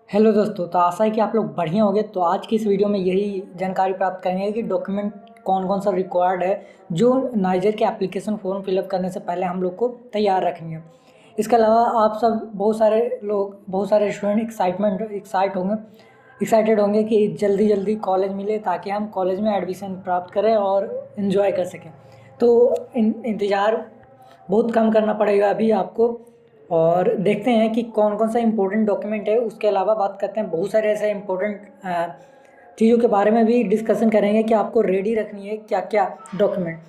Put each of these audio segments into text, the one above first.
Hello दोस्तों, तो आशा है कि आप लोग बढ़िया होंगे। तो आज की इस वीडियो में यही जानकारी प्राप्त करेंगे कि डॉक्यूमेंट कौन कौन सा रिक्वायर्ड है जो नाइजर के एप्लीकेशन फॉर्म फिलअप करने से पहले हम लोग को तैयार रखनी है। इसके अलावा आप सब बहुत सारे स्टूडेंट एक्साइटेड होंगे कि जल्दी जल्दी कॉलेज मिले ताकि हम कॉलेज में एडमिशन प्राप्त करें और इन्जॉय कर सकें। तो इंतज़ार बहुत कम करना पड़ेगा अभी आपको। और देखते हैं कि कौन कौन सा इम्पोर्टेंट डॉक्यूमेंट है। उसके अलावा बात करते हैं बहुत सारे ऐसे इम्पोर्टेंट चीज़ों के बारे में भी डिस्कशन करेंगे कि आपको रेडी रखनी है क्या क्या डॉक्यूमेंट।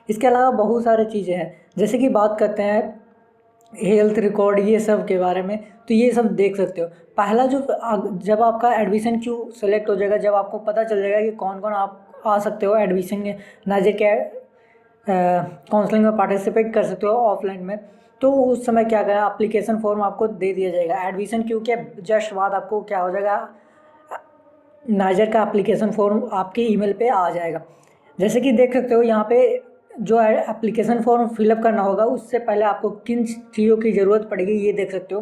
इसके अलावा बहुत सारी चीज़ें हैं, जैसे कि बात करते हैं हेल्थ रिकॉर्ड ये सब के बारे में। तो ये सब देख सकते हो। पहला जब आपका एडमिशन क्यों सेलेक्ट हो जाएगा, जब आपको पता चल जाएगा कि कौन कौन आप आ सकते हो एडमिशन नाइजर के काउंसलिंग में पार्टिसिपेट कर सकते हो ऑफलाइन में। तो उस समय क्या करें, एप्लीकेशन फॉर्म आपको दे दिया जाएगा। एडमिशन क्यों के जस्ट बाद आपको क्या हो जाएगा, नाइजर का एप्लीकेशन फॉर्म आपके ईमेल पे आ जाएगा। जैसे कि देख सकते हो यहाँ पे जो एप्लीकेशन फॉर्म फिलअप करना होगा उससे पहले आपको किन चीज़ों की ज़रूरत पड़ेगी ये देख सकते हो।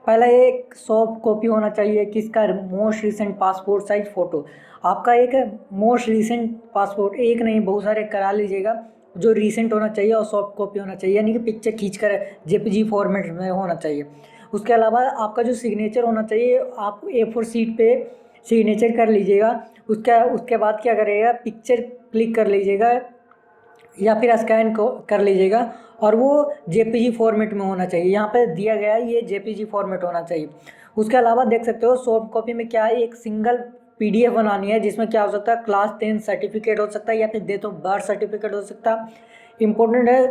पहला एक सॉफ्ट कॉपी होना चाहिए किसका, most recent passport size photo. आपका एक मोस्ट रिसेंट पासपोर्ट, एक नहीं बहुत सारे करा लीजिएगा, जो रीसेंट होना चाहिए और सॉफ्ट कॉपी होना चाहिए, यानी कि पिक्चर खींचकर जेपीजी फॉर्मेट में होना चाहिए। उसके अलावा आपका जो सिग्नेचर होना चाहिए, आप A4 शीट पे सिग्नेचर कर लीजिएगा। उसके बाद क्या करिएगा, पिक्चर क्लिक कर लीजिएगा या फिर स्कैन कर लीजिएगा और वो जेपीजी फॉर्मेट में होना चाहिए। यहाँ पे दिया गया है ये जेपीजी फॉर्मेट होना चाहिए। उसके अलावा देख सकते हो सॉफ्ट कॉपी में क्या है, एक सिंगल पीडीएफ बनानी है जिसमें क्या हो सकता है, क्लास 10 सर्टिफिकेट हो सकता है या फिर डेट ऑफ बर्थ सर्टिफिकेट हो सकता है। इंपॉर्टेंट है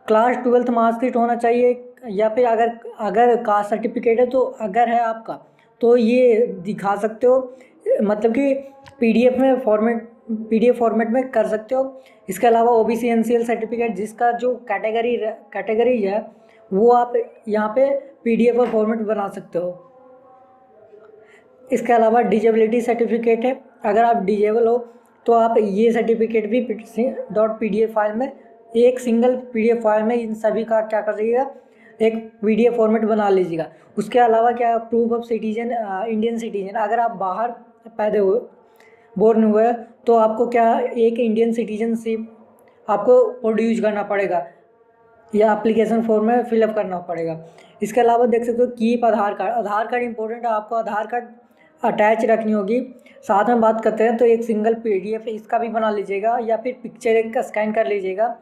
क्लास 12th मार्कशीट होना चाहिए, या फिर अगर कास्ट सर्टिफिकेट है तो अगर है आपका तो ये दिखा सकते हो, मतलब कि पीडीएफ फॉर्मेट में कर सकते हो। इसके अलावा ओबीसी एनसीएल सर्टिफिकेट जिसका जो कैटेगरीज है वो आप यहाँ पे पीडीएफ फॉर्मेट बना सकते हो। इसके अलावा डिजेबिलिटी सर्टिफिकेट है, अगर आप डिजेबल हो तो आप ये सर्टिफिकेट भी .pdf फाइल में, एक सिंगल पीडीएफ फाइल में इन सभी का क्या कर लीजिएगा, एक पीडीएफ फॉर्मेट बना लीजिएगा। उसके अलावा क्या, proof of citizen, Indian citizen, अगर आप बाहर पैदा हुए बोर्न हुए तो आपको क्या एक इंडियन सिटीजनशिप आपको प्रोड्यूस करना पड़ेगा या एप्लीकेशन फॉर्म में फिलअप करना पड़ेगा। इसके अलावा देख सकते हो कीप आधार कार्ड इंपॉर्टेंट है, आपको आधार कार्ड अटैच रखनी होगी। साथ में बात करते हैं तो एक सिंगल पीडीएफ इसका भी बना लीजिएगा या फिर पिक्चर एक का स्कैन कर लीजिएगा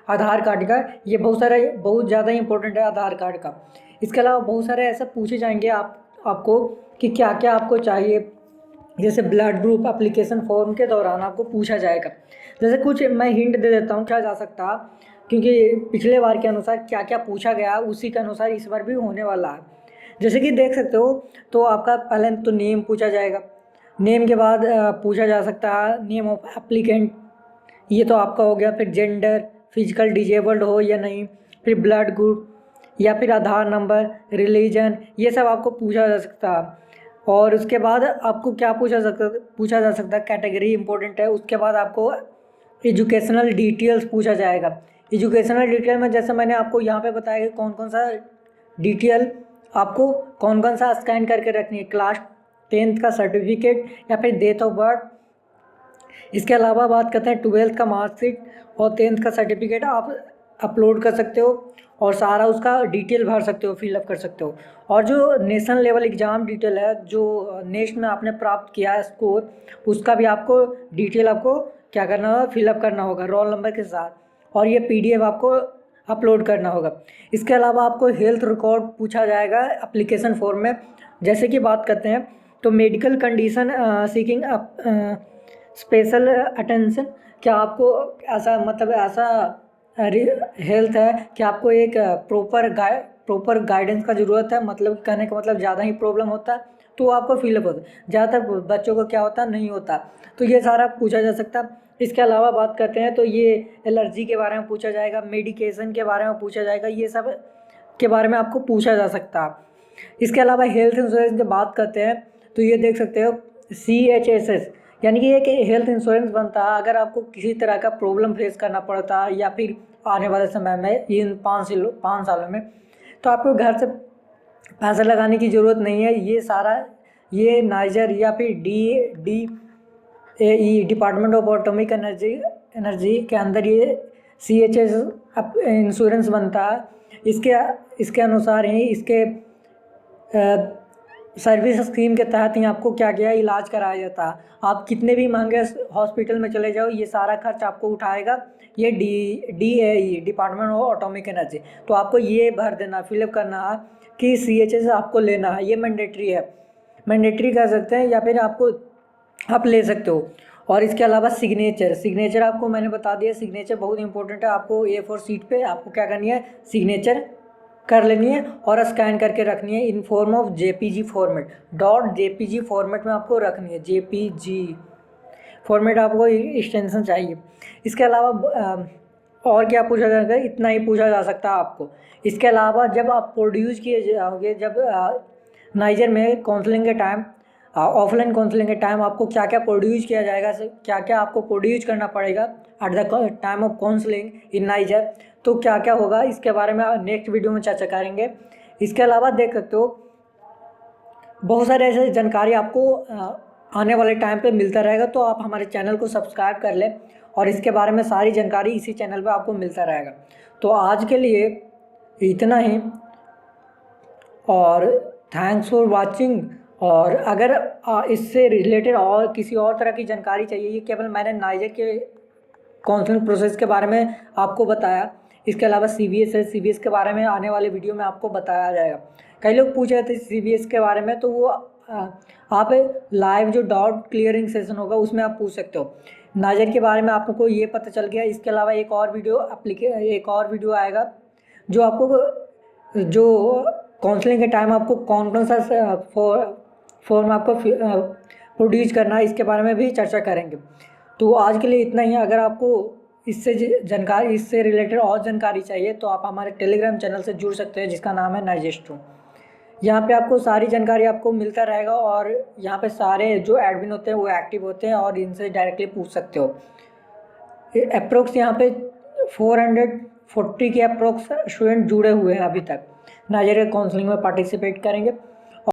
आधार कार्ड का। ये बहुत ज़्यादा इंपॉर्टेंट है आधार कार्ड का। इसके अलावा बहुत सारे ऐसे पूछे जाएंगे आपको कि क्या क्या आपको चाहिए, जैसे ब्लड ग्रुप एप्लीकेशन फॉर्म के दौरान आपको पूछा जाएगा। जैसे कुछ मैं हिंट दे देता हूँ क्या जा सकता, क्योंकि पिछले बार के अनुसार क्या क्या पूछा गया उसी के अनुसार इस बार भी होने वाला है। जैसे कि देख सकते हो तो आपका पहले तो नेम पूछा जाएगा, नेम के बाद पूछा जा सकता है नेम ऑफ एप्लीकेंट, ये तो आपका हो गया। फिर जेंडर, फिजिकल डिजेबल्ड हो या नहीं, फिर ब्लड ग्रुप या फिर आधार नंबर, रिलीजन, ये सब आपको पूछा जा सकता है। और उसके बाद आपको क्या पूछा जा सकता है, कैटेगरी इंपॉर्टेंट है। उसके बाद आपको एजुकेशनल डिटेल्स पूछा जाएगा। एजुकेशनल डिटेल में जैसे मैंने आपको यहाँ पे बताया कि कौन कौन सा डिटेल आपको कौन कौन सा स्कैन करके रखनी है, क्लास 10th का सर्टिफिकेट या फिर डेट ऑफ बर्थ। इसके अलावा बात करते हैं 12th का मार्कशीट और 10th का सर्टिफिकेट आप अपलोड कर सकते हो और सारा उसका डिटेल भर सकते हो, फिलअप कर सकते हो। और जो नेशनल लेवल एग्ज़ाम डिटेल है, जो नेक्स्ट में आपने प्राप्त किया है स्कोर, उसका भी आपको डिटेल आपको क्या करना होगा, फिलअप करना होगा रोल नंबर के साथ, और ये पीडीएफ आपको अपलोड करना होगा। इसके अलावा आपको हेल्थ रिकॉर्ड पूछा जाएगा एप्लीकेशन फॉर्म में। जैसे कि बात करते हैं तो medical condition seeking special attention, क्या आपको ऐसा हेल्थ है कि आपको एक प्रॉपर गाइडेंस का ज़रूरत है, मतलब कहने का मतलब ज़्यादा ही प्रॉब्लम होता है तो आपको फिलअप होता है, ज़्यादातर बच्चों को क्या होता है नहीं होता, तो ये सारा पूछा जा सकता है। इसके अलावा बात करते हैं तो ये एलर्जी के बारे में पूछा जाएगा, मेडिकेशन के बारे में पूछा जाएगा, ये सब के बारे में आपको पूछा जा सकता है। इसके अलावा हेल्थ इंश्योरेंस की बात करते हैं तो ये देख सकते हो CHSS, यानी कि एक हेल्थ इंश्योरेंस बनता है अगर आपको किसी तरह का प्रॉब्लम फेस करना पड़ता है या फिर आने वाले समय में इन 5 सालों में, तो आपको घर से पैसा लगाने की ज़रूरत नहीं है। ये नाइजर या फिर DAE department of atomic energy के अंदर ये CHS इंश्योरेंस बनता है। इसके अनुसार ही इसके सर्विस स्कीम के तहत ही आपको क्या क्या इलाज कराया जाता है। आप कितने भी महंगे हॉस्पिटल में चले जाओ, ये सारा खर्च आपको उठाएगा ये DAE department of atomic energy. तो आपको ये भर देना, फिलअप करना है कि CHS आपको लेना है, ये मैंडेटरी है, मैंडेटरी कर सकते हैं या फिर आप ले सकते हो। और इसके अलावा सिग्नेचर आपको मैंने बता दिया, सिग्नेचर बहुत इंपॉर्टेंट है। आपको A4 शीट पे आपको क्या करनी है, सिग्नेचर कर लेनी है और स्कैन करके रखनी है in form of JPG format. .jpg format में आपको रखनी है, JPG फॉर्मेट आपको एक्सटेंशन चाहिए। इसके अलावा और क्या पूछा जाएगा, इतना ही पूछा जा सकता है आपको। इसके अलावा जब आप प्रोड्यूस किए जाओगे, जब नाइजर में काउंसलिंग के टाइम, ऑफलाइन काउंसलिंग के टाइम आपको क्या क्या प्रोड्यूस किया जाएगा, क्या क्या आपको प्रोड्यूस करना पड़ेगा at the time of counselling in niger, तो क्या क्या होगा, इसके बारे में नेक्स्ट वीडियो में चर्चा करेंगे। इसके अलावा देख सकते हो बहुत सारे ऐसे जानकारी आपको आने वाले टाइम पे मिलता रहेगा, तो आप हमारे चैनल को सब्सक्राइब कर लें और इसके बारे में सारी जानकारी इसी चैनल पे आपको मिलता रहेगा। तो आज के लिए इतना ही और थैंक्स फॉर वाचिंग। और अगर इससे रिलेटेड और किसी और तरह की जानकारी चाहिए, ये केवल मैंने नाइजर के काउंसलिंग प्रोसेस के बारे में आपको बताया। इसके अलावा CVS के बारे में आने वाले वीडियो में आपको बताया जाएगा। कई लोग पूछ रहे थे CVS के बारे में, तो वो आप लाइव जो डाउट क्लियरिंग सेशन होगा उसमें आप पूछ सकते हो। नाइजर के बारे में आपको ये पता चल गया। इसके अलावा एक और वीडियो आएगा जो आपको जो काउंसलिंग के टाइम आपको कौन सा फॉर्म आपको प्रोड्यूस करना है, इसके बारे में भी चर्चा करेंगे। तो आज के लिए इतना ही। अगर आपको इससे रिलेटेड और जानकारी चाहिए तो आप हमारे टेलीग्राम चैनल से जुड़ सकते हैं, जिसका नाम है नाइजेस्ट्रो। यहाँ पे आपको सारी जानकारी आपको मिलता रहेगा और यहाँ पे सारे जो एडमिन होते हैं वो एक्टिव होते हैं और इनसे डायरेक्टली पूछ सकते हो। अप्रोक्स यहाँ पे 440 के अप्रोक्स स्टूडेंट जुड़े हुए हैं अभी तक, नाइजर काउंसलिंग में पार्टिसिपेट करेंगे।